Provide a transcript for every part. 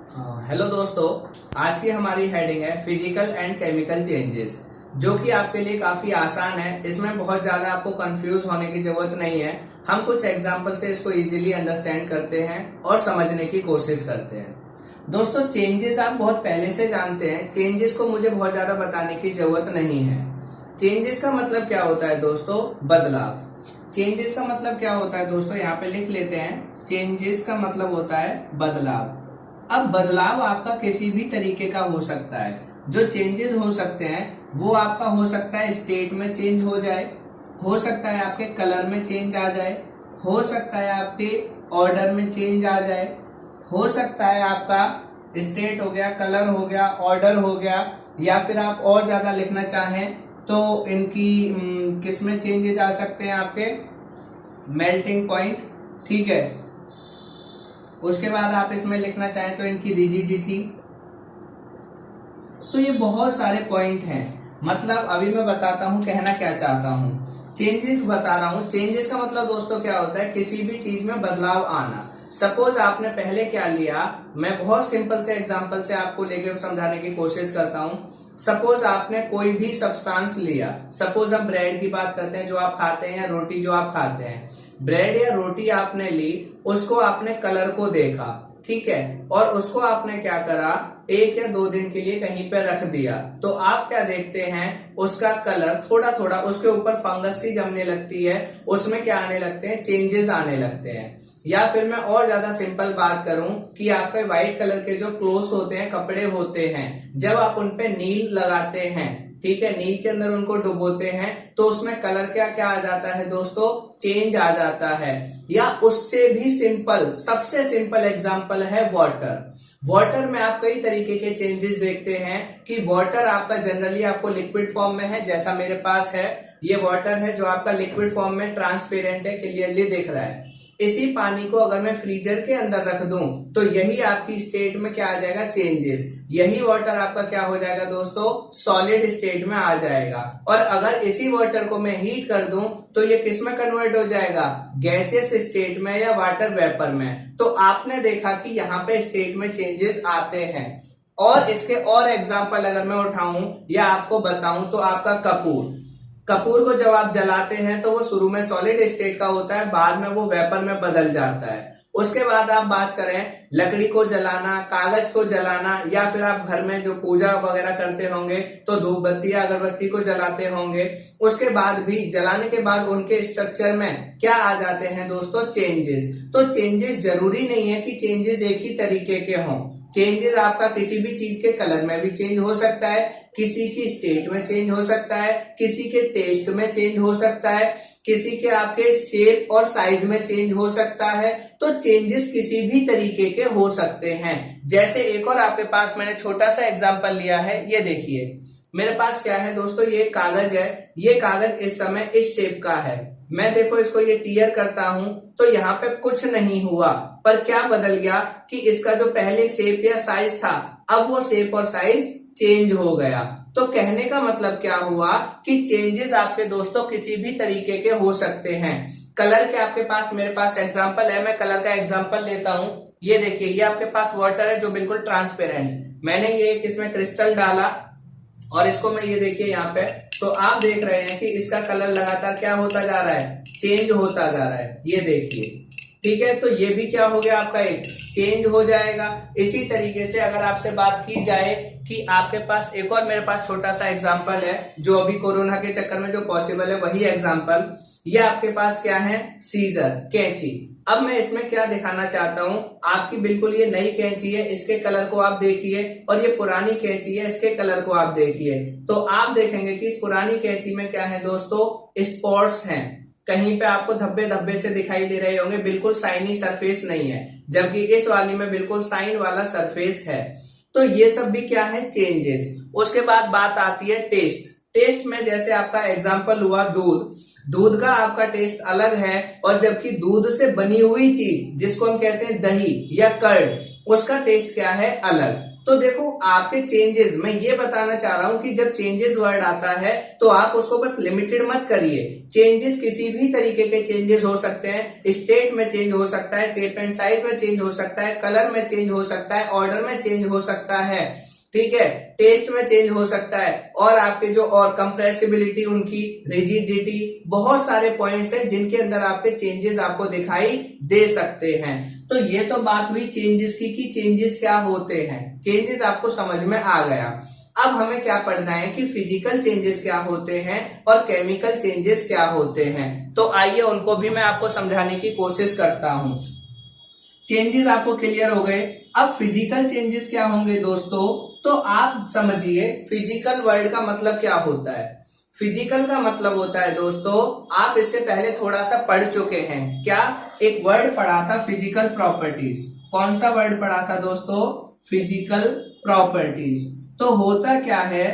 Hello दोस्तों, आज की हमारी हेडिंग है फिजिकल एंड केमिकल चेंजेस, जो कि आपके लिए काफी आसान है। इसमें बहुत ज्यादा आपको कंफ्यूज होने की जरूरत नहीं है। हम कुछ एग्जांपल से इसको इजीली अंडरस्टैंड करते हैं और समझने की कोशिश करते हैं। दोस्तों, चेंजेस आप बहुत पहले से जानते हैं। चेंजेस को मुझे बहुत ज्यादा बताने की जरूरत नहीं है। चेंजेस का मतलब क्या होता है दोस्तों? बदलाव। चेंजेस का मतलब क्या होता है दोस्तों? यहाँ पे लिख लेते हैं। चेंजेस का मतलब होता है बदलाव। अब बदलाव आपका किसी भी तरीके का हो सकता है। जो चेंजेस हो सकते हैं वो आपका हो सकता है स्टेट में चेंज हो जाए, हो सकता है आपके कलर में चेंज आ जाए, हो सकता है आपके ऑर्डर में चेंज आ जाए, हो सकता है आपका स्टेट हो गया, कलर हो गया, ऑर्डर हो गया, या फिर आप और ज्यादा लिखना चाहें तो इनकी किस में चेंजेस आ सकते हैं आपके? मेल्टिंग पॉइंट, ठीक है। उसके बाद आप इसमें लिखना चाहें तो इनकी रिजिडिटी। तो ये बहुत सारे पॉइंट हैं। मतलब अभी मैं बताता हूं कहना क्या चाहता हूं। चेंजेस बता रहा हूं। चेंजेस का मतलब दोस्तों क्या होता है? किसी भी चीज में बदलाव आना। सपोज आपने पहले क्या लिया, मैं बहुत सिंपल से एग्जांपल से आपको लेकर समझाने की कोशिश करता हूं। सपोज आपने कोई भी सब्सटेंस लिया। सपोज हम ब्रेड की बात करते हैं जो आप खाते हैं, या रोटी जो आप खाते हैं। ब्रेड या रोटी आपने ली, उसको आपने कलर को देखा, ठीक है, और उसको आपने क्या करा, 1 या 2 दिन के लिए कहीं पे रख दिया। तो आप क्या देखते हैं, उसका कलर थोड़ा थोड़ा, उसके ऊपर फंगस सी जमने लगती है, उसमें क्या आने लगते हैं, चेंजेस आने लगते हैं। या फिर मैं और ज्यादा सिंपल बात करूं कि आपके व्हाइट कलर के जो क्लोथ्स होते हैं, कपड़े होते हैं, जब आप उनपे नील लगाते हैं, ठीक है, नील के अंदर उनको डुबोते हैं, तो उसमें कलर क्या क्या आ जाता है दोस्तों? चेंज आ जाता है। या उससे भी सिंपल, सबसे सिंपल एग्जांपल है वाटर। वाटर में आप कई तरीके के चेंजेस देखते हैं कि वाटर आपका जनरली आपको लिक्विड फॉर्म में है, जैसा मेरे पास है। ये वाटर है जो आपका लिक्विड फॉर्म में ट्रांसपेरेंट है, क्लियरली दिख रहा है। इसी पानी को अगर मैं फ्रीजर के अंदर रख दूं तो यही आपकी स्टेट में क्या आ जाएगा? चेंजेस। यही वाटर आपका क्या हो जाएगा दोस्तों? सॉलिड स्टेट में आ जाएगा। और अगर इसी वाटर को मैं हीट कर दूं तो ये किस में कन्वर्ट हो जाएगा? गैसियस स्टेट में या वाटर वेपर में। तो आपने देखा कि यहाँ पे स्टेट में चेंजेस आते हैं। और इसके और एग्जाम्पल अगर मैं उठाऊं या आपको बताऊं तो आपका कपूर। कपूर को जब आप जलाते हैं तो वो शुरू में सॉलिड स्टेट का होता है, बाद में वो वेपर में बदल जाता है। उसके बाद आप बात करें लकड़ी को जलाना, कागज को जलाना, या फिर आप घर में जो पूजा वगैरह करते होंगे तो धूप बत्ती या अगरबत्ती को जलाते होंगे, उसके बाद भी जलाने के बाद उनके स्ट्रक्चर में क्या आ जाते हैं दोस्तों? चेंजेस। तो चेंजेस जरूरी नहीं है कि चेंजेस एक ही तरीके के हों। चेंजेस आपका किसी भी चीज के कलर में भी चेंज हो सकता है, किसी की स्टेट में चेंज हो सकता है, किसी के टेस्ट में चेंज हो सकता है, किसी के आपके शेप और साइज में चेंज हो सकता है। तो चेंजेस किसी भी तरीके के हो सकते हैं। जैसे एक और आपके पास मैंने छोटा सा एग्जांपल लिया है, ये देखिए मेरे पास क्या है दोस्तों, ये कागज है। ये कागज इस समय इस शेप का है। मैं देखो इसको ये टीयर करता हूं तो यहाँ पे कुछ नहीं हुआ, पर क्या बदल गया कि इसका जो पहले शेप या साइज था, अब वो शेप और साइज चेंज हो गया। तो कहने का मतलब क्या हुआ कि चेंजेस आपके दोस्तों किसी भी तरीके के हो सकते हैं। कलर के आपके पास, मेरे पास एग्जांपल है, मैं कलर का एग्जांपल लेता हूं। ये देखिए, ये आपके पास वाटर है जो बिल्कुल ट्रांसपेरेंट। मैंने ये इसमें क्रिस्टल डाला और इसको मैं ये देखिए यहाँ पे, तो आप देख रहे हैं कि इसका कलर लगातार क्या होता जा रहा है? चेंज होता जा रहा है। ये देखिए, ठीक है। तो ये भी क्या हो गया आपका? एक चेंज हो जाएगा। इसी तरीके से अगर आपसे बात की जाए कि आपके पास एक और मेरे पास छोटा सा एग्जांपल है, जो अभी कोरोना के चक्कर में जो पॉसिबल है वही एग्जांपल। ये आपके पास क्या है? सीजर, कैंची। अब मैं इसमें क्या दिखाना चाहता हूं, आपकी बिल्कुल ये नई कैंची है, इसके कलर को आप देखिए, और ये पुरानी कैंची है, इसके कलर को आप देखिए। तो आप देखेंगे कि इस पुरानी कैंची में क्या है दोस्तों? स्पॉट्स हैं। कहीं पे आपको धब्बे धब्बे से दिखाई दे रहे होंगे, बिल्कुल शाइनी सरफेस नहीं है, जबकि इस वाली में बिल्कुल शाइन वाला सरफेस है। तो ये सब भी क्या है? चेंजेस। उसके बाद बात आती है टेस्ट। टेस्ट में जैसे आपका एग्जांपल हुआ दूध। दूध का आपका टेस्ट अलग है, और जबकि दूध से बनी हुई चीज जिसको हम कहते हैं दही या कर्ड, उसका टेस्ट क्या है? अलग। तो देखो आपके चेंजेस, मैं ये बताना चाह रहा हूं कि जब चेंजेस वर्ड आता है तो आप उसको बस लिमिटेड मत करिए। चेंजेस किसी भी तरीके के चेंजेस हो सकते हैं, स्टेट में चेंज हो सकता है, शेप एंड साइज में चेंज हो सकता है, कलर में चेंज हो सकता है, ऑर्डर में चेंज हो सकता है, ठीक है, टेस्ट में चेंज हो सकता है, और आपके जो और कंप्रेसिबिलिटी, उनकी रिजिडिटी, बहुत सारे पॉइंट्स हैं जिनके अंदर आपके चेंजेस आपको दिखाई दे सकते हैं। तो ये तो बात हुई चेंजेस की कि चेंजेस क्या होते हैं, चेंजेस आपको समझ में आ गया। अब हमें क्या पढ़ना है कि फिजिकल चेंजेस क्या होते हैं और केमिकल चेंजेस क्या होते हैं। तो आइए उनको भी मैं आपको समझाने की कोशिश करता हूं। चेंजेस आपको क्लियर हो गए। अब फिजिकल चेंजेस क्या होंगे दोस्तों, तो आप समझिए फिजिकल वर्ड का मतलब क्या होता है। फिजिकल का मतलब होता है दोस्तों, आप इससे पहले थोड़ा सा पढ़ चुके हैं, क्या एक वर्ड पढ़ा था फिजिकल प्रॉपर्टीज। कौन सा वर्ड पढ़ा था दोस्तों, फिजिकल प्रॉपर्टीज। तो होता क्या है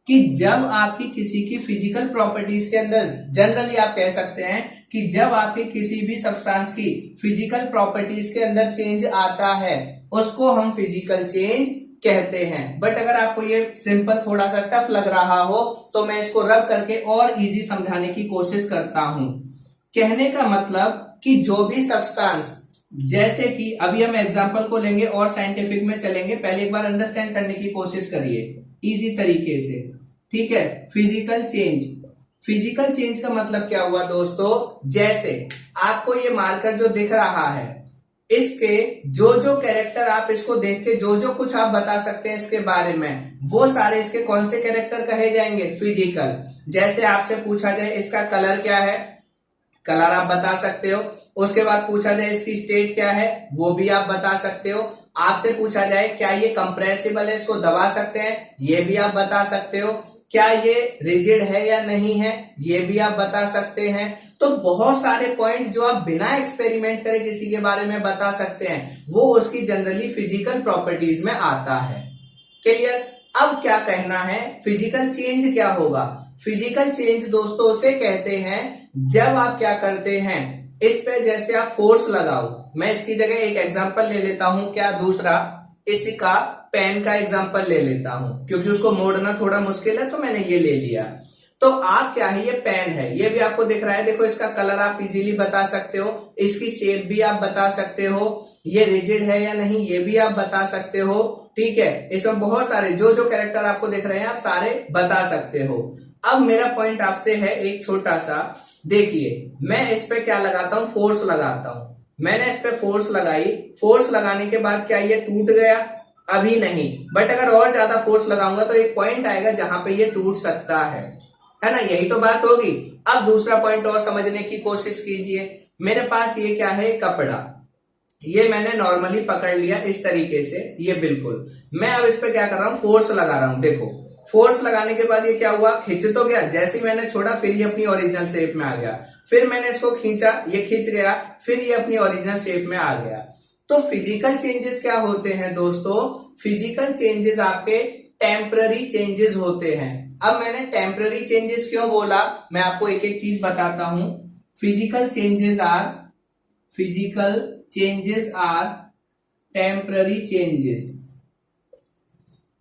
कि जब आपकी किसी की फिजिकल प्रॉपर्टीज के अंदर, जनरली आप कह सकते हैं कि जब आपकी किसी भी सब्सटेंस की फिजिकल प्रॉपर्टीज के अंदर चेंज आता है उसको हम फिजिकल चेंज कहते हैं। बट अगर आपको ये सिंपल थोड़ा सा टफ लग रहा हो तो मैं इसको रब करके और इजी समझाने की कोशिश करता हूं। कहने का मतलब कि जो भी सब्सटेंस, जैसे कि अभी हम एग्जांपल को लेंगे और साइंटिफिक में चलेंगे, पहले एक बार अंडरस्टैंड करने की कोशिश करिए इजी तरीके से, ठीक है। फिजिकल चेंज, फिजिकल चेंज का मतलब क्या हुआ दोस्तों, जैसे आपको ये मार्कर जो दिख रहा है, इसके जो जो कैरेक्टर आप इसको देख के जो जो कुछ आप बता सकते हैं इसके बारे में, वो सारे इसके कौन से कैरेक्टर कहे जाएंगे, फिजिकल। जैसे आपसे पूछा जाए इसका कलर क्या है, कलर आप बता सकते हो। उसके बाद पूछा जाए इसकी स्टेट क्या है, वो भी आप बता सकते हो। आपसे पूछा जाए क्या ये कंप्रेसिबल है, इसको दबा सकते हैं, ये भी आप बता सकते हो। क्या ये रिजिड है या नहीं है, ये भी आप बता सकते हैं। तो बहुत सारे पॉइंट जो आप बिना एक्सपेरिमेंट करे किसी के बारे में बता सकते हैं, वो उसकी जनरली फिजिकल प्रॉपर्टीज में आता है। क्लियर। अब क्या कहना है, फिजिकल चेंज क्या होगा। फिजिकल चेंज दोस्तों उसे कहते हैं जब आप क्या करते हैं, इस पे जैसे आप फोर्स लगाओ। मैं इसकी जगह एक एग्जांपल ले लेता हूं, क्या दूसरा, इसका पेन का एग्जांपल ले लेता हूं, क्योंकि उसको मोड़ना थोड़ा मुश्किल है तो मैंने ये ले लिया। तो आप क्या है, ये पेन है, ये भी आपको दिख रहा है, देखो इसका कलर आप इजीली बता सकते हो, इसकी शेप भी आप बता सकते हो, ये रिजिड है या नहीं ये भी आप बता सकते हो, ठीक है। इसमें बहुत सारे जो जो कैरेक्टर आपको दिख रहे हैं आप सारे बता सकते हो। अब मेरा पॉइंट आपसे है एक छोटा सा, देखिए मैं इस पे क्या लगाता हूं, फोर्स लगाता हूं। मैंने इस पे फोर्स लगाई, फोर्स लगाने के बाद क्या ये टूट गया, अभी नहीं, बट अगर और ज्यादा फोर्स लगाऊंगा तो एक पॉइंट आएगा जहां पे ये टूट सकता है ना, यही तो बात होगी। अब दूसरा पॉइंट और समझने की कोशिश कीजिए। मेरे पास ये क्या है, कपड़ा, ये मैंने नॉर्मली पकड़ लिया इस तरीके से, ये बिल्कुल, मैं अब इस पे क्या कर रहा हूं, फोर्स लगा रहा हूं। देखो फोर्स लगाने के बाद ये क्या हुआ, खिंच तो गया, जैसे ही मैंने छोड़ा फिर ये अपनी ओरिजिनल शेप में आ गया, फिर मैंने इसको खींचा, ये खिंच गया, फिर ये अपनी ओरिजिनल शेप में आ गया। तो फिजिकल चेंजेस क्या होते हैं दोस्तों, फिजिकल चेंजेस आपके टेम्पररी चेंजेस होते हैं। अब मैंने टेम्पररी चेंजेस क्यों बोला, मैं आपको एक एक चीज बताता हूं। Physical changes are temporary changes,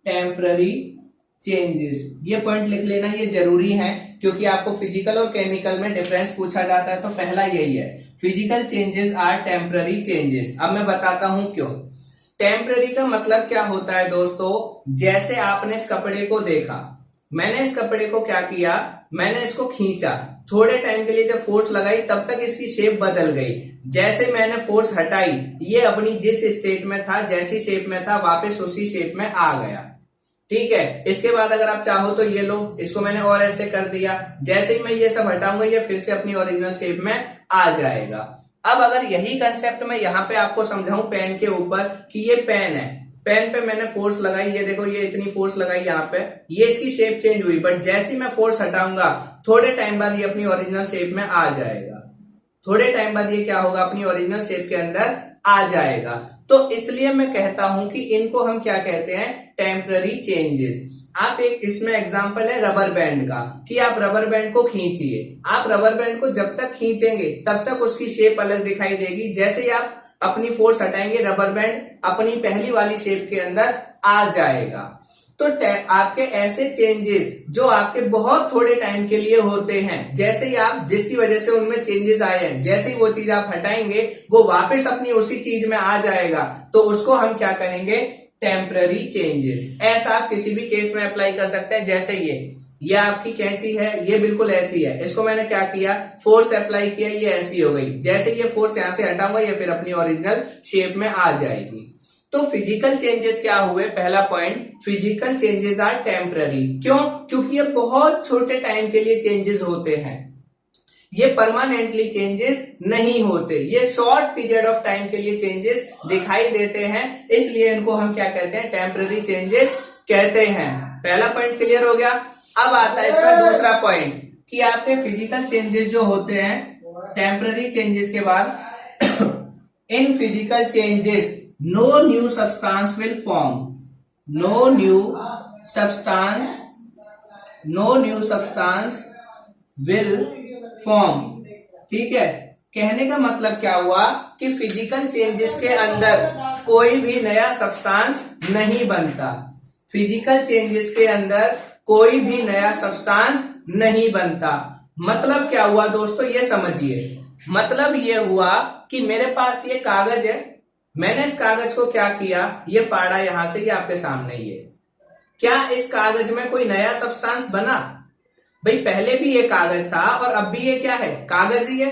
temporary changes, ये पॉइंट लिख लेना, ये जरूरी है क्योंकि आपको फिजिकल और केमिकल में डिफरेंस पूछा जाता है, तो पहला यही है, physical changes are temporary changes. अब मैं बताता हूं क्यों। टेम्पररी का मतलब क्या होता है दोस्तों, जैसे आपने इस कपड़े को देखा, मैंने इस कपड़े को क्या किया, मैंने इसको खींचा, थोड़े टाइम के लिए जब फोर्स लगाई तब तक इसकी शेप बदल गई, जैसे मैंने फोर्स हटाई ये अपनी जिस स्टेट में था, जैसी शेप में था, वापस उसी शेप में आ गया, ठीक है। इसके बाद अगर आप चाहो तो ये लो, इसको मैंने और ऐसे कर दिया, जैसे ही मैं ये सब हटाऊंगा ये फिर से अपनी ओरिजिनल शेप में आ जाएगा। अब अगर यही कंसेप्ट मैं यहाँ पे आपको समझाऊं पेन के ऊपर कि ये पेन है, पेन पे मैंने फोर्स लगाई, ये देखो ये इतनी फोर्स लगाई यहाँ पे, ये इसकी शेप चेंज हुई, बट जैसे ही मैं फोर्स हटाऊंगा थोड़े टाइम बाद ये अपनी ओरिजिनल शेप में आ जाएगा, थोड़े टाइम बाद ये क्या होगा, अपनी ओरिजिनल शेप के अंदर आ जाएगा। तो इसलिए मैं कहता हूं कि इनको हम क्या कहते हैं, टेम्पररी चेंजेस। आप एक इसमें एग्जांपल है रबर बैंड का, कि आप रबर बैंड को खींचिए, आप रबर बैंड को जब तक खींचेंगे तब तक उसकी शेप अलग दिखाई देगी, जैसे ही आप अपनी फोर्स हटाएंगे रबर बैंड अपनी पहली वाली शेप के अंदर आ जाएगा। तो आपके ऐसे चेंजेस जो आपके बहुत थोड़े टाइम के लिए होते हैं, जैसे ही आप जिसकी वजह से उनमें चेंजेस आए हैं, जैसे ही वो चीज आप हटाएंगे वो वापस अपनी उसी चीज में आ जाएगा, तो उसको हम क्या कहेंगे, टेम्पररी चेंजेस। ऐसा आप किसी भी केस में अप्लाई कर सकते हैं। जैसे ये आपकी कैंची है, ये बिल्कुल ऐसी है, इसको मैंने क्या किया, फोर्स अप्लाई किया, ये ऐसी हो गई। जैसे ये फोर्स यहां से हटाऊंगा ये फिर अपनी ओरिजिनल शेप में आ जाएगी। तो फिजिकल चेंजेस क्या हुए, पहला point, physical changes are temporary. क्यों? क्योंकि ये बहुत छोटे टाइम के लिए चेंजेस होते हैं, ये परमानेंटली चेंजेस नहीं होते, ये शॉर्ट पीरियड ऑफ टाइम के लिए चेंजेस दिखाई देते हैं, इसलिए इनको हम क्या कहते हैं, टेम्पररी चेंजेस कहते हैं। पहला पॉइंट क्लियर हो गया। अब आता है इसमें दूसरा पॉइंट कि आपके फिजिकल चेंजेस जो होते हैं, टेम्पररी चेंजेस के बाद in physical changes no new substance will form, no new substance will form। ठीक है, कहने का मतलब क्या हुआ कि फिजिकल चेंजेस के अंदर कोई भी नया सब्सटेंस नहीं बनता, फिजिकल चेंजेस के अंदर कोई भी नया सब्सटेंस नहीं बनता। मतलब क्या हुआ दोस्तों, ये समझिए। मतलब ये हुआ कि मेरे पास ये कागज है, मैंने इस कागज को क्या किया, ये फाड़ा यहां से, ये आपके सामने ही है। क्या इस कागज में कोई नया सब्सटेंस बना? भाई पहले भी ये कागज था और अब भी ये क्या है, कागज ही है,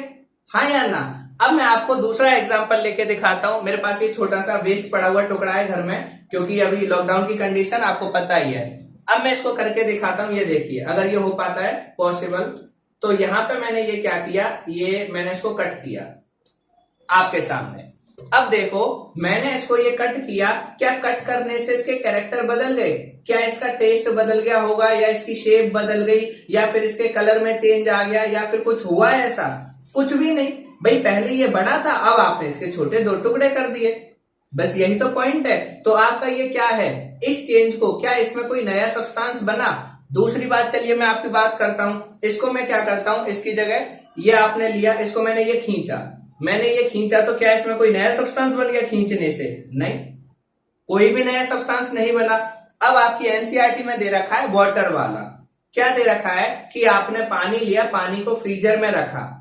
हाँ या ना। अब मैं आपको दूसरा एग्जांपल लेके दिखाता हूं। मेरे पास ये छोटा सा वेस्ट पड़ा हुआ टुकड़ा है घर में, क्योंकि अभी लॉकडाउन की कंडीशन आपको पता ही है। अब मैं इसको करके दिखाता हूं, ये देखिए, अगर ये हो पाता है पॉसिबल। तो यहां पे मैंने ये क्या किया, ये मैंने इसको कट किया आपके सामने। अब देखो मैंने इसको ये कट किया, क्या कट करने से इसके कैरेक्टर बदल गए? क्या इसका टेस्ट बदल गया होगा, या इसकी शेप बदल गई, या फिर इसके कलर में चेंज आ गया, या फिर कुछ हुआ ऐसा? कुछ भी नहीं भाई, पहले ये बड़ा था, अब आपने इसके छोटे 2 टुकड़े कर दिए, बस यही तो पॉइंट है। तो आपका ये क्या है, इस चेंज को, क्या इसमें कोई नया सब्सटेंस बना? दूसरी बात, चलिए मैं आपकी बात करता हूं, इसको मैं क्या करता हूं, इसकी जगह ये आपने लिया, इसको मैंने ये खींचा, तो क्या इसमें कोई नया सब्सटेंस बन गया खींचने से? नहीं, कोई भी नया सब्सटेंस नहीं बना। अब आपकी एनसीईआरटी में दे रखा है वाटर वाला, क्या दे रखा है कि आपने पानी लिया, पानी को फ्रीजर में रखा,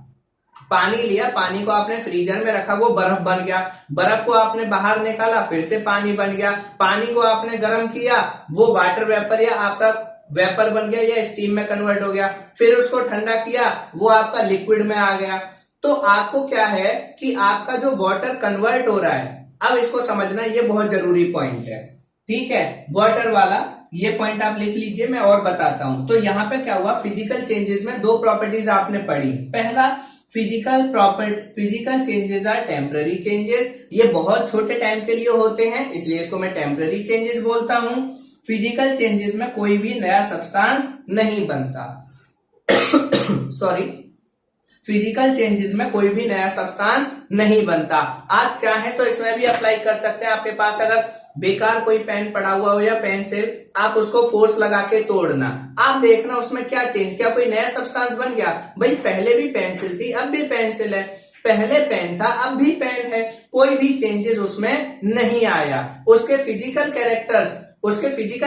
पानी को आपने फ्रीजर में रखा, वो बर्फ बन गया, बर्फ को आपने बाहर निकाला, फिर से पानी बन गया, पानी को आपने गर्म किया, वो वाटर वेपर या आपका वेपर बन गया या स्टीम में कन्वर्ट हो गया, फिर उसको ठंडा किया, वो आपका लिक्विड में आ गया। तो आपको क्या है कि आपका जो वाटर कन्वर्ट हो रहा है, अब इसको समझना, ये बहुत जरूरी पॉइंट है। ठीक है, वाटर वाला ये पॉइंट आप लिख लीजिए, मैं और बताता हूं। तो यहां पे क्या हुआ, फिजिकल चेंजेस में 2 प्रॉपर्टीज आपने पढ़ी। पहला, physical changes are temporary changes, ये बहुत छोटे टाइम के लिए होते हैं, इसलिए इसको मैं टेम्पररी चेंजेस बोलता हूं। फिजिकल चेंजेस में कोई भी नया सब्सटेंस नहीं बनता सॉरी, फिजिकल चेंजेस में कोई भी नया सब्सटेंस नहीं बनता। आप चाहें तो इसमें भी अप्लाई कर सकते हैं। आपके पास अगर बेकार कोई पेन पड़ा हुआ हो या पेंसिल, आप उसको फोर्स लगा के तोड़ना, आप देखना उसमें क्या चेंज, क्या कोई नया सब्सटेंस बन गया? भाई पहले भी पेंसिल थी, अब भी पेंसिल है, पहले पेन था, अब भी पेन है, कोई भी चेंजेस उसमें नहीं आया। उसके फिजिकल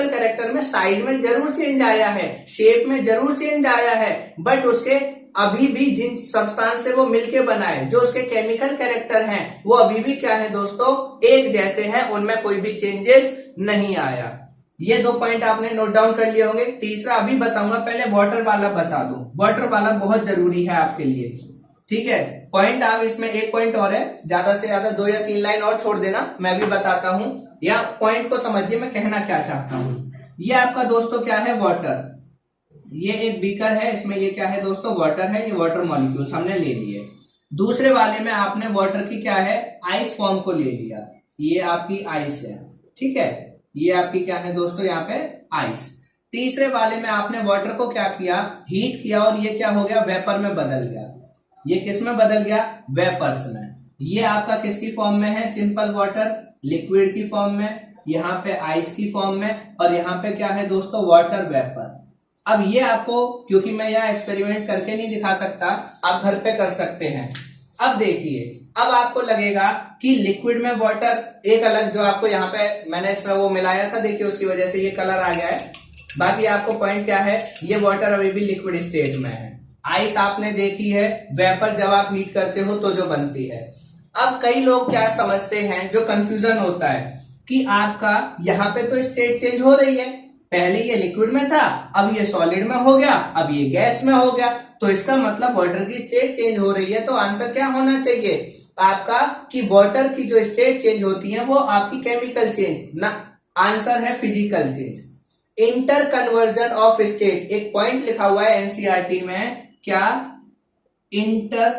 कैरेक्टर में साइज में जरूर चेंज आया है, शेप में जरूर चेंज आया है, बट उसके अभी भी जिन सब्सटेंस से वो मिलके बना है, जो उसके केमिकल कैरेक्टर हैं, वो अभी भी क्या है दोस्तों, एक जैसे हैं, उनमें कोई भी चेंजेस नहीं आया। ये 2 पॉइंट आपने नोट डाउन कर लिए होंगे। तीसरा अभी बताऊंगा, पहले वाटर वाला बता दूं, वाटर वाला बहुत जरूरी है आपके लिए। ठीक है, पॉइंट आप इसमें एक पॉइंट और है, ज्यादा से ज्यादा 2 या 3 लाइन और छोड़ देना, मैं भी बताता हूं, या पॉइंट को समझिए मैं कहना क्या चाहता हूं। ये आपका दोस्तों क्या है, वाटर, ये एक बीकर है, इसमें ये क्या है दोस्तों, वाटर है, ये वाटर मॉलिक्यूल्स हमने ले लिए। दूसरे वाले में आपने वाटर की क्या है, आइस फॉर्म को ले लिया, ये आपकी आइस है। ठीक है, ये आपकी क्या है दोस्तों, यहाँ पे आइस। तीसरे वाले में आपने वाटर को क्या किया, हीट किया, और ये क्या हो गया, वेपर में बदल गया। ये किस में बदल गया, वेपर्स में। ये आपका किसकी फॉर्म में है, सिंपल वाटर, लिक्विड की फॉर्म में, यहाँ पे आइस की फॉर्म में, और यहाँ पे क्या है दोस्तों, वाटर वेपर। अब ये आपको, क्योंकि मैं यहाँ एक्सपेरिमेंट करके नहीं दिखा सकता, आप घर पे कर सकते हैं। अब देखिए, अब आपको लगेगा कि लिक्विड में वाटर एक अलग, जो आपको यहाँ पे मैंने इसमें वो मिलाया था, देखिए उसकी वजह से ये कलर आ गया है। बाकी आपको पॉइंट क्या है, ये वाटर अभी भी लिक्विड स्टेट में है। आइस आपने देखी है, वेपर जब आप हीट करते हो तो जो बनती है। अब कई लोग क्या समझते हैं, जो कंफ्यूजन होता है कि आपका यहाँ पे तो स्टेट चेंज हो रही है, पहले ये लिक्विड में था, अब ये सॉलिड में हो गया, अब ये गैस में हो गया, तो इसका मतलब वाटर की स्टेट चेंज हो रही है। तो आंसर क्या होना चाहिए आपका कि वाटर की जो स्टेट चेंज होती है वो आपकी केमिकल चेंज ना, आंसर है physical change. Inter conversion of state, एक पॉइंट लिखा हुआ है एनसीईआरटी में, क्या, inter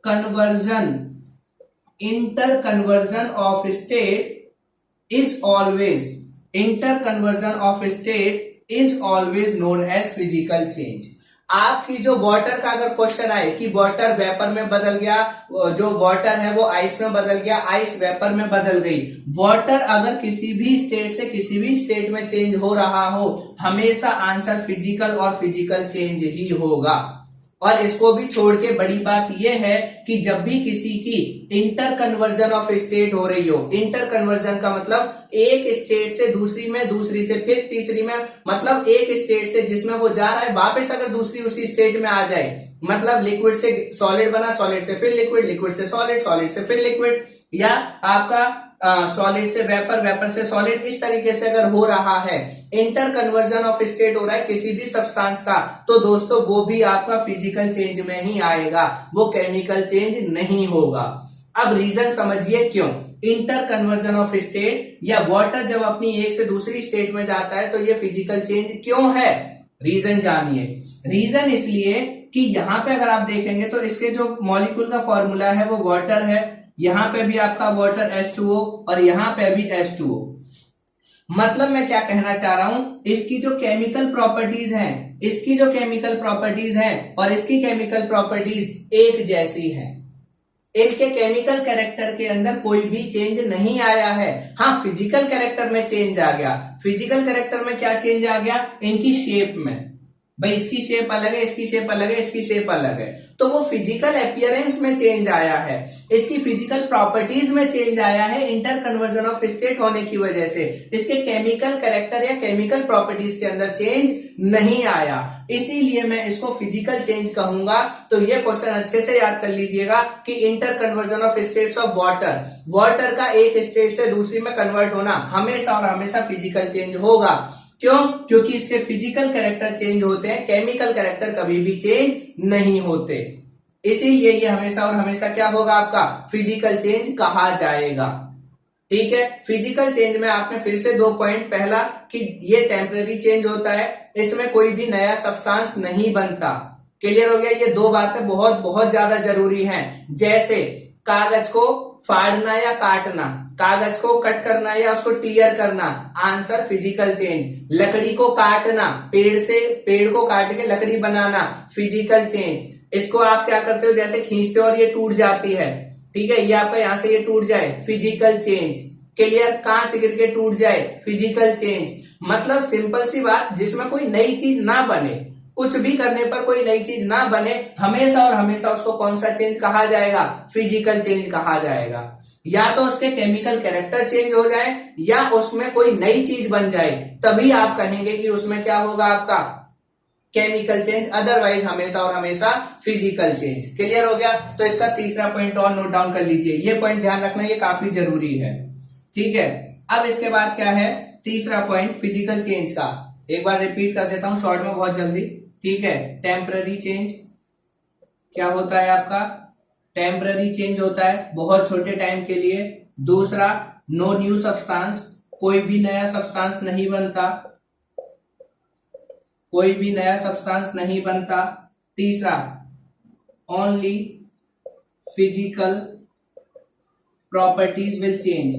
conversion of state is always, inter conversion of state is always known as physical change. आपकी जो वाटर का अगर क्वेश्चन आए कि वाटर वेपर में बदल गया, जो वाटर है वो आइस में बदल गया, आइस वेपर में बदल गई, वाटर अगर किसी भी स्टेट से किसी भी स्टेट में चेंज हो रहा हो, हमेशा आंसर फिजिकल और फिजिकल चेंज ही होगा। और इसको भी छोड़ के बड़ी बात यह है कि जब भी किसी की इंटर कन्वर्जन ऑफ स्टेट हो रही हो, इंटर कन्वर्जन का मतलब एक स्टेट से दूसरी में, दूसरी से फिर तीसरी में, मतलब एक स्टेट से जिसमें वो जा रहा है वापस अगर दूसरी उसी स्टेट में आ जाए, मतलब लिक्विड से सॉलिड बना, सॉलिड से फिर लिक्विड, लिक्विड से सॉलिड, सॉलिड से फिर लिक्विड, या आपका सॉलिड से वेपर, वेपर से सॉलिड, इस तरीके से अगर हो रहा है, इंटर कन्वर्जन ऑफ स्टेट हो रहा है किसी भी सब्सटेंस का, तो दोस्तों वो भी आपका फिजिकल चेंज में ही आएगा, वो केमिकल चेंज नहीं होगा। अब रीजन समझिए क्यों इंटर कन्वर्जन ऑफ स्टेट या वाटर जब अपनी एक से दूसरी स्टेट में जाता है तो ये फिजिकल चेंज क्यों है, रीजन जानिए। रीजन इसलिए कि यहां पे अगर आप देखेंगे तो इसके जो मॉलिक्यूल का फॉर्मूला है वो वाटर है, यहां पे भी आपका वाटर H2O और यहां पे भी H2O। मतलब मैं क्या कहना चाह रहा हूं, इसकी जो केमिकल प्रॉपर्टीज हैं, इसकी जो केमिकल प्रॉपर्टीज हैं और इसकी केमिकल प्रॉपर्टीज एक जैसी हैं, इनके केमिकल कैरेक्टर के अंदर कोई भी चेंज नहीं आया है। हाँ, फिजिकल कैरेक्टर में चेंज आ गया। फिजिकल कैरेक्टर में क्या चेंज आ गया, इनकी शेप में, भाई इसकी शेप अलग है, इसकी शेप अलग है, इसकी शेप अलग है, तो वो फिजिकल अपीयरेंस में चेंज आया है, इसकी फिजिकल प्रॉपर्टीज में चेंज आया है इंटर कन्वर्जन ऑफ स्टेट होने की वजह से। इसके केमिकल कैरेक्टर या केमिकल प्रॉपर्टीज के अंदर चेंज नहीं आया, इसीलिए मैं इसको फिजिकल चेंज कहूंगा। तो ये क्वेश्चन अच्छे से याद कर लीजिएगा कि inter conversion of states of water, water का एक स्टेट से दूसरी में कन्वर्ट होना हमेशा और हमेशा फिजिकल चेंज होगा। क्यों, क्योंकि इससे फिजिकल कैरेक्टर चेंज होते हैं, केमिकल कैरेक्टर कभी भी चेंज नहीं होते, इसीलिए ये हमेशा और हमेशा क्या होगा, आपका फिजिकल चेंज कहा जाएगा। ठीक है, फिजिकल चेंज में आपने फिर से 2 पॉइंट, पहला कि ये टेम्पररी चेंज होता है, इसमें कोई भी नया सब्सटेंस नहीं बनता। क्लियर हो गया, ये 2 बातें बहुत बहुत ज्यादा जरूरी हैं। जैसे कागज को फाड़ना या काटना, कागज को कट करना या उसको टीयर करना, आंसर फिजिकल चेंज। लकड़ी को काटना, पेड़ से, पेड़ को काट के लकड़ी बनाना, फिजिकल चेंज। इसको आप क्या करते हो, जैसे खींचते हो और ये टूट जाती है, ठीक है, ये आपका यहां से ये टूट जाए, फिजिकल चेंज। क्लियर, कांच गिर के टूट जाए, फिजिकल चेंज। मतलब सिंपल सी बात, जिसमें कोई नई चीज ना बने, कुछ भी करने पर कोई नई चीज ना बने, हमेशा और हमेशा उसको कौन सा चेंज कहा जाएगा, फिजिकल चेंज कहा जाएगा। या तो उसके केमिकल कैरेक्टर चेंज हो जाए या उसमें कोई नई चीज बन जाए, तभी आप कहेंगे कि उसमें क्या होगा, आपका केमिकल चेंज, अदरवाइज हमेशा और हमेशा फिजिकल चेंज। क्लियर हो गया, तो इसका तीसरा पॉइंट और नोट डाउन कर लीजिए, ये पॉइंट ध्यान रखना, ये काफी जरूरी है। ठीक है, अब इसके बाद क्या है, तीसरा पॉइंट फिजिकल चेंज का, एक बार रिपीट कर देता हूं शॉर्ट में बहुत जल्दी। ठीक है, टेम्पररी चेंज क्या होता है आपका, टेम्पररी चेंज होता है बहुत छोटे टाइम के लिए। दूसरा, नो न्यू सब्सटेंस, कोई भी नया सब्सटेंस नहीं बनता, कोई भी नया सब्सटेंस नहीं बनता। तीसरा, only physical properties will change,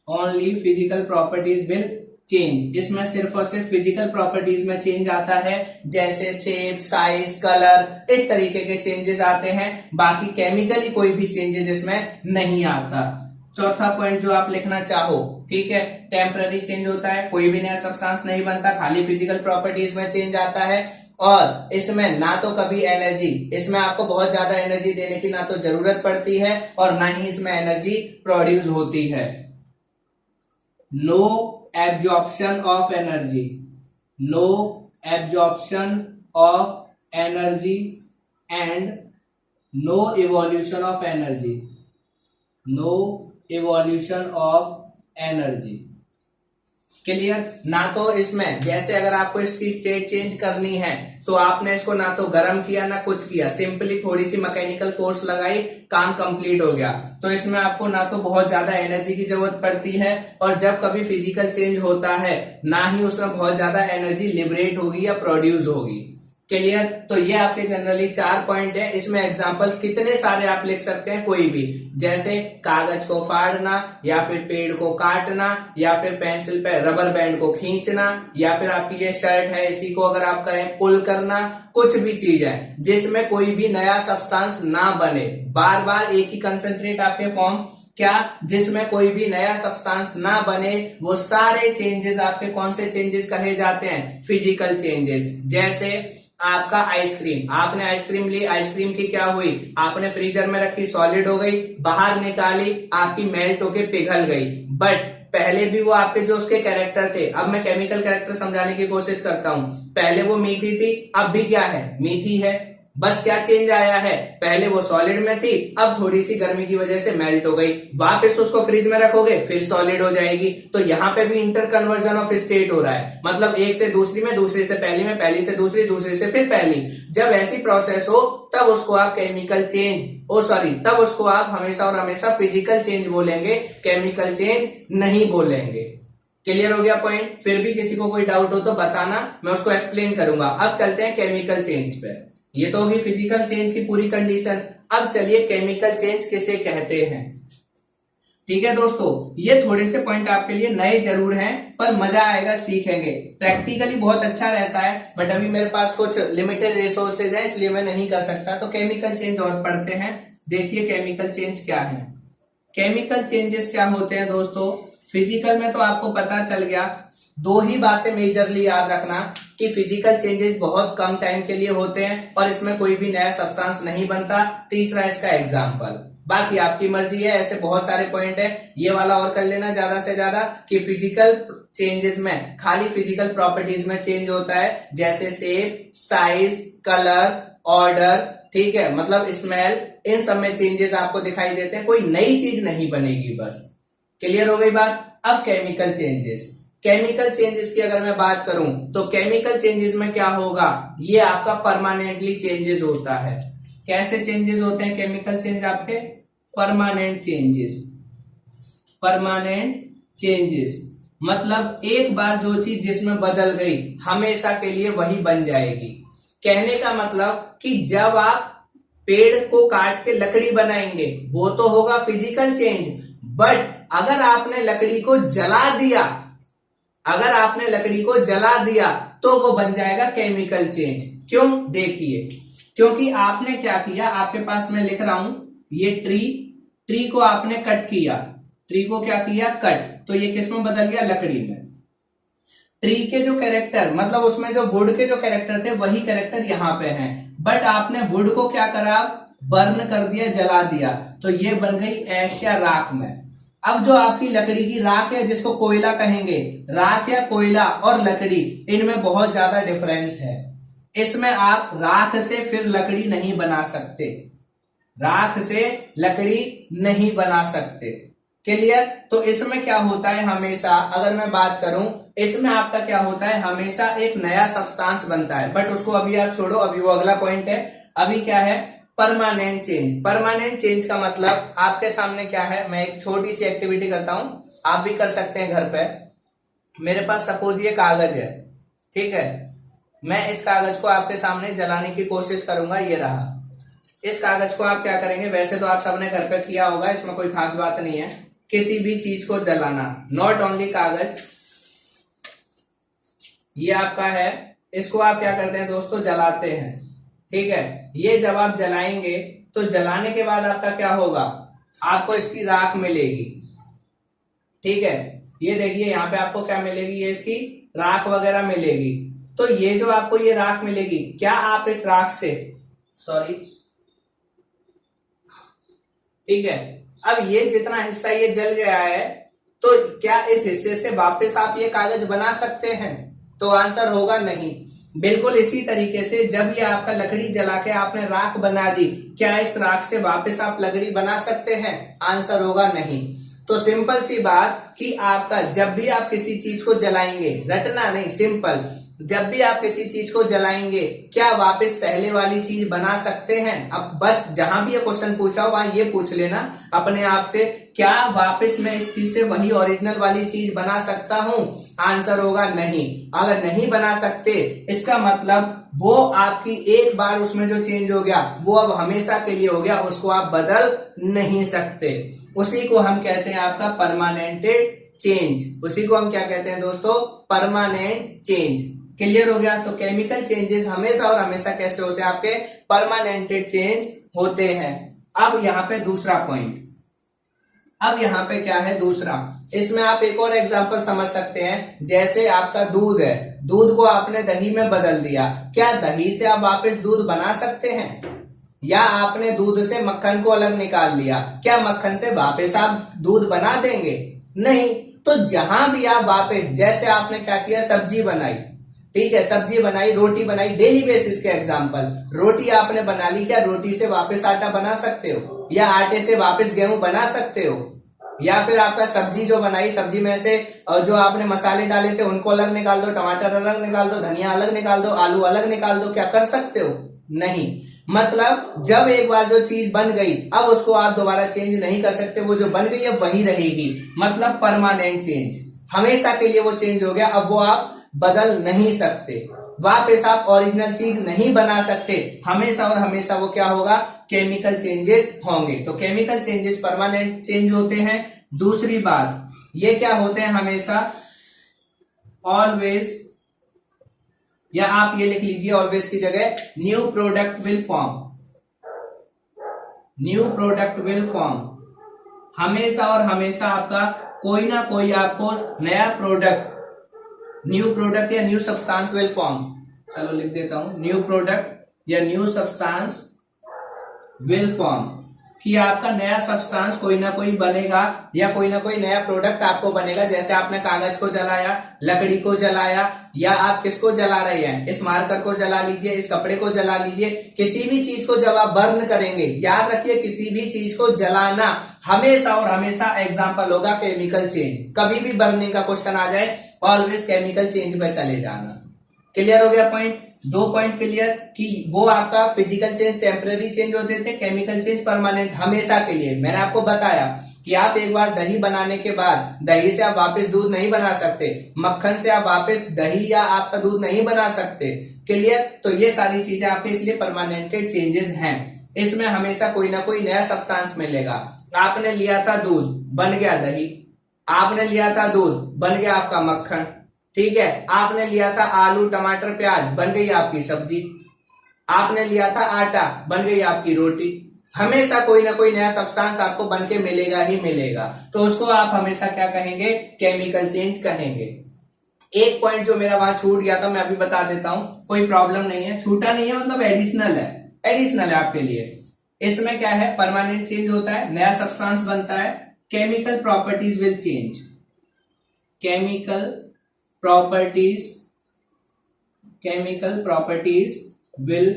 only physical properties will change. इसमें सिर्फ और सिर्फ फिजिकल प्रॉपर्टीज में चेंज आता है, जैसे शेप, साइज, कलर, इस तरीके के चेंजेस आते हैं, बाकी केमिकली कोई भी चेंजेस इसमें नहीं आता। चौथा पॉइंट जो आप लिखना चाहो, ठीक है, टेम्पररी चेंज होता है, कोई भी नया सब्सटेंस नहीं बनता, खाली फिजिकल प्रॉपर्टीज में चेंज आता है। और इसमें ना तो कभी एनर्जी, इसमें आपको बहुत ज्यादा एनर्जी देने की ना तो जरूरत पड़ती है और ना ही इसमें एनर्जी प्रोड्यूस होती है। No absorption of energy, no absorption of energy and no evolution of energy, no evolution of energy. Clear? ना तो इसमें जैसे अगर आपको इसकी स्टेट चेंज करनी है तो आपने इसको ना तो गर्म किया ना कुछ किया, सिंपली थोड़ी सी मैकेनिकल फोर्स लगाई, काम कंप्लीट हो गया। तो इसमें आपको ना तो बहुत ज्यादा एनर्जी की जरूरत पड़ती है और जब कभी फिजिकल चेंज होता है ना ही उसमें बहुत ज्यादा एनर्जी लिबरेट होगी या प्रोड्यूस होगी। क्लियर? तो ये आपके जनरली 4 पॉइंट है। इसमें एग्जांपल कितने सारे आप लिख सकते हैं, कोई भी, जैसे कागज को फाड़ना या फिर पेड़ को काटना या फिर पेंसिल पे रबर बैंड को खींचना या फिर आपकी ये शर्ट है इसी को अगर आप करें पुल करना, कुछ भी चीज है जिसमें कोई भी नया सब्सटेंस ना बने, बार बार एक ही कंसंट्रेट आपके फॉर्म क्या, जिसमें कोई भी नया सब्सटेंस ना बने, वो सारे चेंजेस आपके कौन से चेंजेस कहे जाते हैं? Physical changes. जैसे आपका आइसक्रीम, आपने आइसक्रीम ली, आइसक्रीम की क्या हुई, आपने फ्रीजर में रखी, सॉलिड हो गई, बाहर निकाली, आपकी मेल्ट होके पिघल गई, बट पहले भी वो आपके जो उसके कैरेक्टर थे, अब मैं केमिकल कैरेक्टर समझाने की कोशिश करता हूं, पहले वो मीठी थी, अब भी क्या है? मीठी है। बस क्या चेंज आया है, पहले वो सॉलिड में थी, अब थोड़ी सी गर्मी की वजह से मेल्ट हो गई, वापस उसको फ्रिज में रखोगे फिर सॉलिड हो जाएगी। तो यहाँ पे भी इंटर कन्वर्जन ऑफ स्टेट हो रहा है, मतलब एक से दूसरी में, दूसरी से पहली में, पहली से दूसरी, दूसरी से फिर पहली। जब ऐसी प्रोसेस हो तब उसको आप केमिकल चेंज, तब उसको आप हमेशा और हमेशा फिजिकल चेंज बोलेंगे, केमिकल चेंज नहीं बोलेंगे। क्लियर हो गया पॉइंट? फिर भी किसी को कोई डाउट हो तो बताना, मैं उसको एक्सप्लेन करूंगा। अब चलते हैं केमिकल चेंज पे। ये तो होगी फिजिकल चेंज की पूरी कंडीशन। अब चलिए केमिकल चेंज किसे कहते हैं। ठीक है दोस्तों, ये थोड़े से पॉइंट आपके लिए नए जरूर हैं पर मजा आएगा, सीखेंगे। प्रैक्टिकली बहुत अच्छा रहता है बट अभी मेरे पास कुछ लिमिटेड रिसोर्सेज है इसलिए मैं नहीं कर सकता। तो केमिकल चेंज और पढ़ते हैं। देखिए केमिकल चेंज क्या है। केमिकल चेंजेस क्या होते हैं दोस्तों? फिजिकल में तो आपको पता चल गया, दो ही बातें मेजरली याद रखना कि फिजिकल चेंजेस बहुत कम टाइम के लिए होते हैं और इसमें कोई भी नया सब्सटेंस नहीं बनता। तीसरा इसका एग्जाम्पल, बाकी आपकी मर्जी है, ऐसे बहुत सारे पॉइंट है, ये वाला और कर लेना ज्यादा से ज्यादा कि फिजिकल चेंजेस में खाली फिजिकल प्रॉपर्टीज में चेंज होता है, जैसे शेप, साइज, कलर, ऑर्डर, ठीक है, मतलब स्मेल, इन सब में चेंजेस आपको दिखाई देते हैं, कोई नई चीज नहीं बनेगी। बस क्लियर हो गई बात। अब केमिकल चेंजेस, केमिकल चेंजेस की अगर मैं बात करूं तो केमिकल चेंजेस में क्या होगा, ये आपका परमानेंटली चेंजेस होता है। कैसे चेंजेस होते हैं केमिकल चेंज आपके? Permanent changes. परमानेंट चेंजेस मतलब एक बार जो चीज जिसमें बदल गई हमेशा के लिए वही बन जाएगी। कहने का मतलब कि जब आप पेड़ को काट के लकड़ी बनाएंगे वो तो होगा फिजिकल चेंज, बट अगर आपने लकड़ी को जला दिया, अगर आपने लकड़ी को जला दिया तो वो बन जाएगा केमिकल चेंज। क्यों? देखिए, क्योंकि आपने क्या किया, आपके पास मैं लिख रहा हूं ये ट्री को आपने कट किया, ट्री को क्या किया? कट, तो ये किस में बदल गया? लकड़ी में। ट्री के जो कैरेक्टर, मतलब उसमें जो वुड के जो कैरेक्टर थे वही कैरेक्टर यहां पे हैं, बट आपने वुड को क्या करा? बर्न कर दिया, जला दिया, तो ये बन गई ऐश या राख में। अब जो आपकी लकड़ी की राख है जिसको कोयला कहेंगे, राख या कोयला और लकड़ी, इनमें बहुत ज्यादा डिफरेंस है। इसमें आप राख से फिर लकड़ी नहीं बना सकते, राख से लकड़ी नहीं बना सकते। क्लियर? तो इसमें क्या होता है, हमेशा अगर मैं बात करूं, इसमें आपका क्या होता है, हमेशा एक नया सब्सटेंस बनता है, बट उसको अभी आप छोड़ो, अभी वो अगला पॉइंट है। अभी क्या है? Permanent change. परमानेंट चेंज का मतलब आपके सामने क्या है, मैं एक छोटी सी एक्टिविटी करता हूं, आप भी कर सकते हैं घर पे। मेरे पास सपोज ये कागज है, ठीक है, मैं इस कागज को आपके सामने जलाने की कोशिश करूंगा, ये रहा। इस कागज को आप क्या करेंगे, वैसे तो आप सबने घर पे किया होगा, इसमें कोई खास बात नहीं है, किसी भी चीज को जलाना, नॉट ओनली कागज, ये आपका है, इसको आप क्या करते हैं दोस्तों, जलाते हैं। ठीक है, ये जब आप जलाएंगे तो जलाने के बाद आपका क्या होगा, आपको इसकी राख मिलेगी। ठीक है, ये देखिए यहाँ पे आपको क्या मिलेगी, ये इसकी राख वगैरह मिलेगी। तो ये जो आपको ये राख मिलेगी, क्या आप इस राख से, सॉरी, ठीक है, अब ये जितना हिस्सा ये जल गया है, तो क्या इस हिस्से से वापस आप ये कागज बना सकते हैं? तो आंसर होगा नहीं। बिल्कुल इसी तरीके से जब ये आपका लकड़ी जला के आपने राख बना दी, क्या इस राख से वापस आप लकड़ी बना सकते हैं? आंसर होगा नहीं। तो सिंपल सी बात कि आपका जब भी आप किसी चीज को जलाएंगे, रटना नहीं, सिंपल, जब भी आप किसी चीज को जलाएंगे क्या वापस पहले वाली चीज बना सकते हैं? अब बस जहां भी ये क्वेश्चन पूछा हो वहां ये पूछ लेना अपने आप से, क्या वापस मैं इस चीज से वही ओरिजिनल वाली चीज बना सकता हूं? आंसर होगा नहीं। अगर नहीं बना सकते, इसका मतलब वो आपकी एक बार उसमें जो चेंज हो गया वो अब हमेशा के लिए हो गया, उसको आप बदल नहीं सकते। उसी को हम कहते हैं आपका परमानेंटेड चेंज। उसी को हम क्या कहते हैं दोस्तों? Permanent change. क्लियर हो गया? तो केमिकल चेंजेस हमेशा और हमेशा कैसे होते हैं? आपके परमानेंटेड चेंज होते हैं। अब यहाँ पे दूसरा पॉइंट, अब यहाँ पे क्या है दूसरा, इसमें आप एक और एग्जांपल समझ सकते हैं। जैसे आपका दूध है, दूध को आपने दही में बदल दिया, क्या दही से आप वापस दूध बना सकते हैं? या आपने दूध से मक्खन को अलग निकाल लिया, क्या मक्खन से वापस आप दूध बना देंगे? नहीं। तो जहां भी आप वापस, जैसे आपने क्या किया, सब्जी बनाई, ठीक है, सब्जी बनाई, रोटी बनाई, डेली बेसिस के एग्जांपल, रोटी आपने बना ली, क्या रोटी से वापस आटा बना सकते हो? या आटे से वापस गेहूं बना सकते हो? या फिर आपका सब्जी जो बनाई, सब्जी में से जो आपने मसाले डाले थे उनको अलग निकाल दो, टमाटर अलग निकाल दो, धनिया अलग निकाल दो, आलू अलग निकाल दो, क्या कर सकते हो? नहीं। मतलब जब एक बार जो चीज बन गई अब उसको आप दोबारा चेंज नहीं कर सकते, वो जो बन गई है वही रहेगी। मतलब परमानेंट चेंज, हमेशा के लिए वो चेंज हो गया, अब वो आप बदल नहीं सकते, वापस आप ओरिजिनल चीज नहीं बना सकते। हमेशा और हमेशा वो क्या होगा? केमिकल चेंजेस होंगे। तो केमिकल चेंजेस परमानेंट चेंज होते हैं। दूसरी बात, ये क्या होते हैं? हमेशा, ऑलवेज, या आप ये लिख लीजिए ऑलवेज की जगह new product will form, new product will form. हमेशा और हमेशा आपका कोई ना कोई आपको नया प्रोडक्ट, न्यू प्रोडक्ट या न्यू सब्सटेंस विल फॉर्म, चलो लिख देता हूं, न्यू प्रोडक्ट या न्यू सब्सटेंस विल फॉर्म, कि आपका नया सब्सटेंस कोई ना कोई बनेगा या कोई ना कोई नया प्रोडक्ट आपको बनेगा। जैसे आपने कागज को जलाया, लकड़ी को जलाया, या आप किसको जला रहे हैं? इस मार्कर को जला लीजिए, इस कपड़े को जला लीजिए। किसी भी चीज को जब आप बर्न करेंगे, याद रखिए किसी भी चीज को जलाना हमेशा और हमेशा एग्जाम्पल होगा केमिकल चेंज। कभी भी बर्निंग का क्वेश्चन आ जाए, ऑलवेज केमिकल चेंज पे चले जाना। क्लियर हो गया पॉइंट? दो पॉइंट क्लियर कि वो आपका फिजिकल चेंज टेम्पररी चेंज होते थे, केमिकल चेंज परमानेंट हमेशा के लिए। मैंने आपको बताया कि आप एक बार दही बनाने के बाद दही से आप वापस दूध नहीं बना सकते, मक्खन से आप वापस दही या आपका दूध नहीं बना सकते। क्लियर? तो ये सारी चीजें आपके इसलिए परमानेंटेड चेंजेस हैं। इसमें हमेशा कोई ना कोई नया सब्सटेंस मिलेगा। आपने लिया था दूध, बन गया दही। आपने लिया था दूध, बन गया आपका मक्खन। ठीक है, आपने लिया था आलू टमाटर प्याज, बन गई आपकी सब्जी। आपने लिया था आटा, बन गई आपकी रोटी। हमेशा कोई ना कोई नया सब्सटेंस आपको बन के मिलेगा ही मिलेगा। तो उसको आप हमेशा क्या कहेंगे? केमिकल चेंज कहेंगे। एक पॉइंट जो मेरा वहां छूट गया था मैं अभी बता देता हूं, कोई प्रॉब्लम नहीं है, छूटा नहीं है, मतलब एडिशनल है, एडिशनल है आपके लिए। इसमें क्या है? परमानेंट चेंज होता है, नया सब्सटेंस बनता है, chemical properties will change, chemical properties, chemical properties will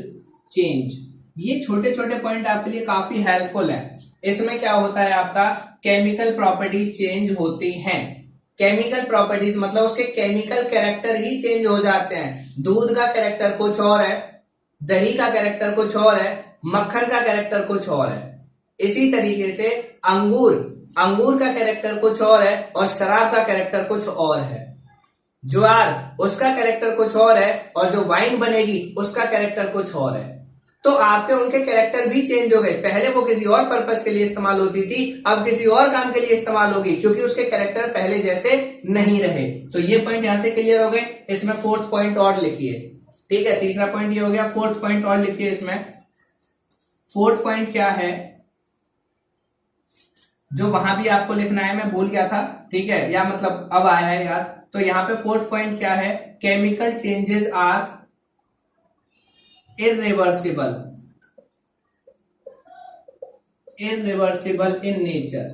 change. ये छोटे छोटे पॉइंट आपके लिए काफी हेल्पफुल है। इसमें क्या होता है? आपका केमिकल प्रॉपर्टीज चेंज होती हैं। केमिकल प्रॉपर्टीज मतलब उसके केमिकल कैरेक्टर ही चेंज हो जाते हैं। दूध का कैरेक्टर कुछ और है, दही का कैरेक्टर कुछ और है, मक्खन का कैरेक्टर कुछ और है। इसी तरीके से अंगूर, अंगूर का कैरेक्टर कुछ और है और शराब का कैरेक्टर कुछ और है। ज्वार, उसका कैरेक्टर कुछ और है और जो वाइन बनेगी उसका कैरेक्टर कुछ और है। तो आपके उनके कैरेक्टर भी चेंज हो गए। पहले वो किसी और पर्पस के लिए इस्तेमाल होती थी, अब किसी और काम के लिए इस्तेमाल होगी, क्योंकि उसके कैरेक्टर पहले जैसे नहीं रहे। तो ये पॉइंट यहां से क्लियर हो गए। इसमें फोर्थ पॉइंट और लिखिए। ठीक है, तीसरा पॉइंट ये हो गया, फोर्थ पॉइंट और लिखिए। इसमें फोर्थ पॉइंट क्या है जो वहां भी आपको लिखना है, मैं भूल गया था, ठीक है, या मतलब अब आया है याद, तो यहाँ पे फोर्थ पॉइंट क्या है, chemical changes are irreversible in nature.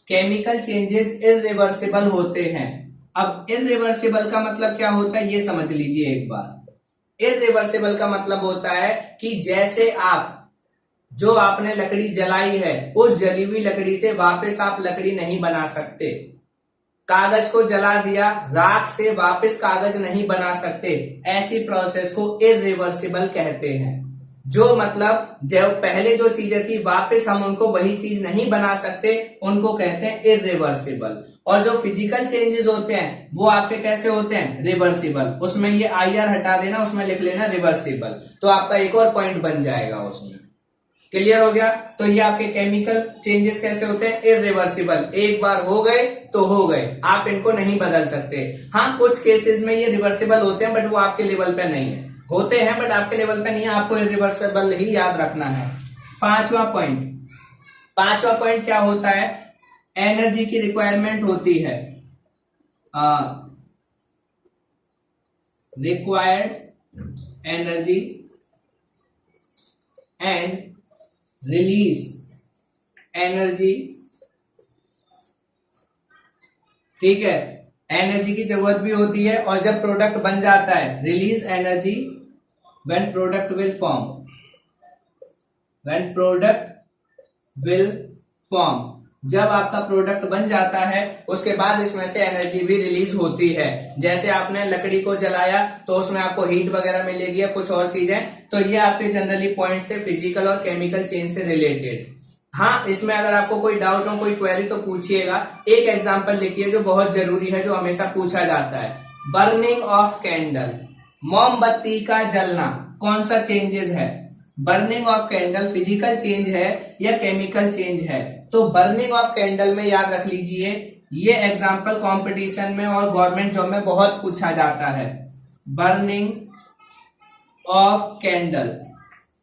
Chemical changes irreversible होते हैं। अब इरिवर्सिबल का मतलब क्या होता है ये समझ लीजिए एक बार। इरिवर्सिबल का मतलब होता है कि जैसे आप जो आपने लकड़ी जलाई है उस जली हुई लकड़ी से वापस आप लकड़ी नहीं बना सकते। कागज को जला दिया, राख से वापस कागज नहीं बना सकते। ऐसी प्रोसेस को इरिवर्सिबल कहते हैं। जो मतलब जो पहले जो चीजें थी वापस हम उनको वही चीज नहीं बना सकते, उनको कहते हैं इरिवर्सिबल। और जो फिजिकल चेंजेस होते हैं वो आपके कैसे होते हैं, रिवर्सिबल। उसमें ये IR हटा देना, उसमें लिख लेना रिवर्सिबल, तो आपका एक और पॉइंट बन जाएगा उसमें। क्लियर हो गया। तो ये आपके केमिकल चेंजेस कैसे होते हैं, इरिवर्सिबल। एक बार हो गए तो हो गए, आप इनको नहीं बदल सकते। हाँ, कुछ केसेस में ये रिवर्सिबल होते हैं बट वो आपके लेवल पे नहीं है, होते हैं बट आपके लेवल पे नहीं है, आपको इरिवर्सिबल ही याद रखना है। पांचवा पॉइंट क्या होता है, एनर्जी की रिक्वायरमेंट होती है, required energy and release energy. ठीक है, एनर्जी की जरूरत भी होती है और जब प्रोडक्ट बन जाता है, release energy when product will form. जब आपका प्रोडक्ट बन जाता है उसके बाद इसमें से एनर्जी भी रिलीज होती है। जैसे आपने लकड़ी को जलाया तो उसमें आपको हीट वगैरह मिलेगी या कुछ और चीजें। तो ये आपके जनरली पॉइंट्स थे फिजिकल और केमिकल चेंज से रिलेटेड। हाँ, इसमें अगर आपको कोई डाउट हो, कोई क्वेरी तो पूछिएगा। एक एग्जांपल लिखिए जो बहुत जरूरी है, जो हमेशा पूछा जाता है। बर्निंग ऑफ कैंडल, मोमबत्ती का जलना कौन सा चेंजेस है? Burning of candle physical change है या केमिकल चेंज है? तो बर्निंग ऑफ कैंडल में याद रख लीजिए, ये एग्जांपल कंपटीशन में और गवर्नमेंट जॉब में बहुत पूछा जाता है। बर्निंग ऑफ कैंडल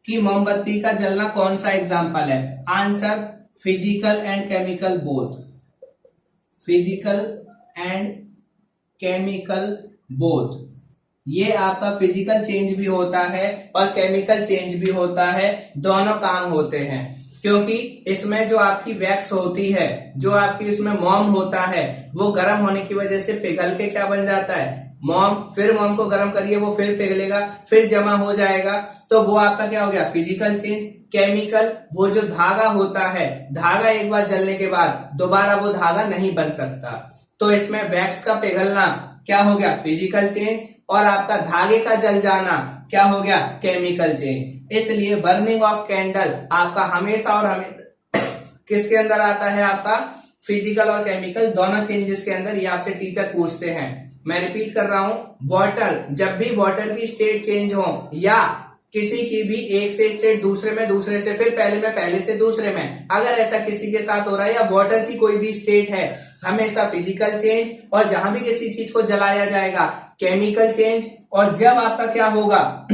कि मोमबत्ती का जलना कौन सा एग्जांपल है? Answer physical and chemical both. Physical and chemical both. ये आपका फिजिकल चेंज भी होता है और केमिकल चेंज भी होता है, दोनों काम होते हैं। क्योंकि इसमें जो आपकी वैक्स होती है, जो आपकी इसमें मोम होता है, वो गर्म होने की वजह से पिघल के क्या बन जाता है, मोम। फिर मोम को गर्म करिए, वो फिर पिघलेगा, फिर जमा हो जाएगा, तो वो आपका क्या हो गया, फिजिकल चेंज। केमिकल, वो जो धागा होता है, धागा एक बार जलने के बाद दोबारा वो धागा नहीं बन सकता, तो इसमें वैक्स का पिघलना क्या हो गया, फिजिकल चेंज। और आपका धागे का जल जाना क्या हो गया, केमिकल चेंज। इसलिए बर्निंग ऑफ कैंडल आपका हमेशा और हमेशा किसके अंदर आता है, आपका फिजिकल और केमिकल दोनों चेंजेस के अंदर। ये आपसे टीचर पूछते हैं। मैं रिपीट कर रहा हूं, वाटर, जब भी वाटर की स्टेट चेंज हो या किसी की भी एक से स्टेट दूसरे में, दूसरे से फिर पहले में, पहले से दूसरे में, अगर ऐसा किसी के साथ हो रहा है या वाटर की कोई भी स्टेट है, हमेशा फिजिकल चेंज। और जहां भी किसी चीज को जलाया जाएगा, केमिकल चेंज। और जब आपका क्या होगा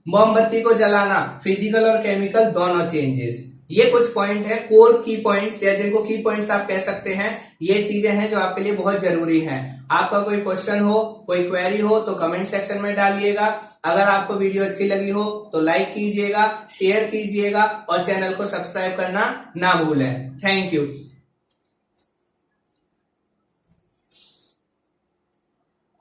मोमबत्ती को जलाना, फिजिकल और केमिकल दोनों चेंजेस। ये कुछ पॉइंट है, कोर की पॉइंट्स या जिनको की पॉइंट्स आप कह सकते हैं। ये चीजें हैं जो आपके लिए बहुत जरूरी हैं। आपका कोई क्वेश्चन हो, कोई क्वेरी हो तो कमेंट सेक्शन में डालिएगा। अगर आपको वीडियो अच्छी लगी हो तो लाइक कीजिएगा, शेयर कीजिएगा और चैनल को सब्सक्राइब करना ना भूलें। Thank you.